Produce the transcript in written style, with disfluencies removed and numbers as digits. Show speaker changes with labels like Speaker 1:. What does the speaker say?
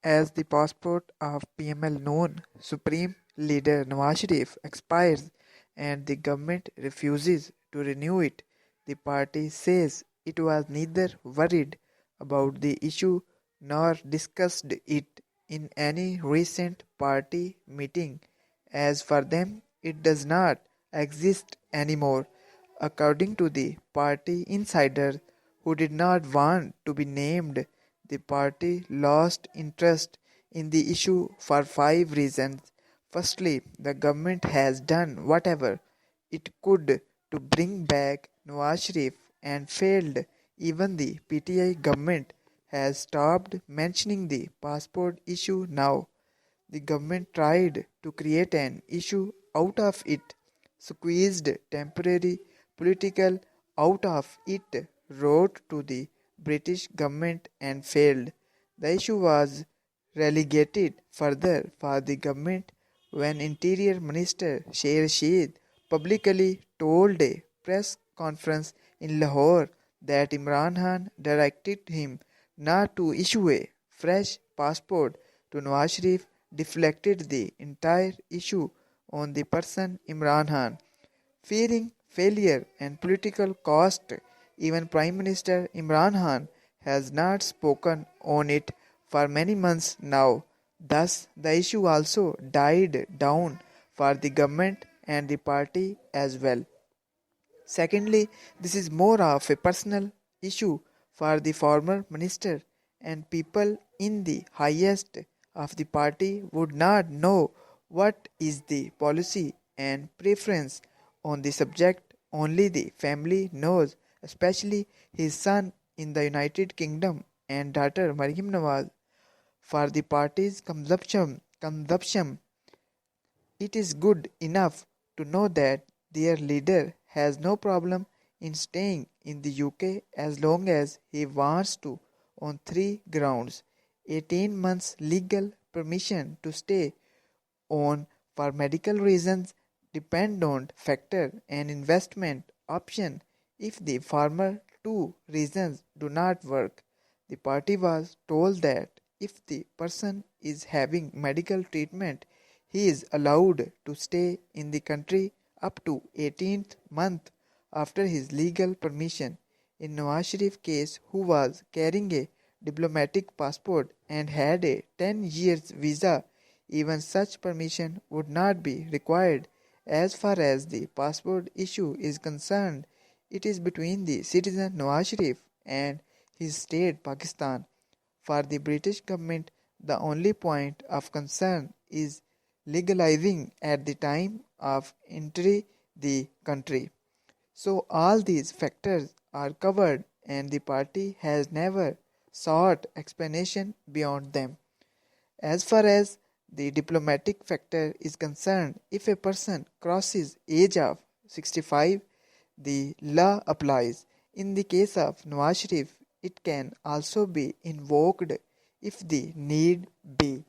Speaker 1: As the passport of PML known Supreme Leader Nawaz Sharif expires and the government refuses to renew it, the party says it was neither worried about the issue nor discussed it in any recent party meeting, as for them it does not exist anymore. According to the party insiders who did not want to be named, the party lost interest in the issue for five reasons. Firstly, the government has done whatever it could to bring back Nawaz Sharif and failed. Even the PTI government has stopped mentioning the passport issue now. The government tried to create an issue out of it, squeezed temporary political out of it, wrote to the British government and failed. The issue was relegated further for the government when Interior Minister Sher Rashid publicly told a press conference in Lahore that Imran Khan directed him not to issue a fresh passport to Nawaz Sharif, deflected the entire issue on the person Imran Khan. Fearing failure and political cost, even Prime Minister Imran Khan has not spoken on it for many months now. Thus, the issue also died down for the government and the party as well. Secondly, this is more of a personal issue for the former minister, and people in the highest of the party would not know what is the policy and preference on the subject. Only the family knows, especially his son in the United Kingdom and daughter Mariam Nawaz. For the party's consumption, it is good enough to know that their leader has no problem in staying in the UK as long as he wants to on three grounds: 18 months legal permission to stay on for medical reasons, dependent factor, and investment option. If the former two reasons do not work, the party was told that if the person is having medical treatment, he is allowed to stay in the country up to 18th month after his legal permission. In Nawaz Sharif case, who was carrying a diplomatic passport and had a 10 years visa, even such permission would not be required. As far as the passport issue is concerned, it is between the citizen Nawaz Sharif and his state Pakistan. For the British government, the only point of concern is legalizing at the time of entry the country. So all these factors are covered and the party has never sought explanation beyond them. As far as the diplomatic factor is concerned, if a person crosses age of 65, the law applies. In the case of Nawaz Sharif, it can also be invoked if the need be.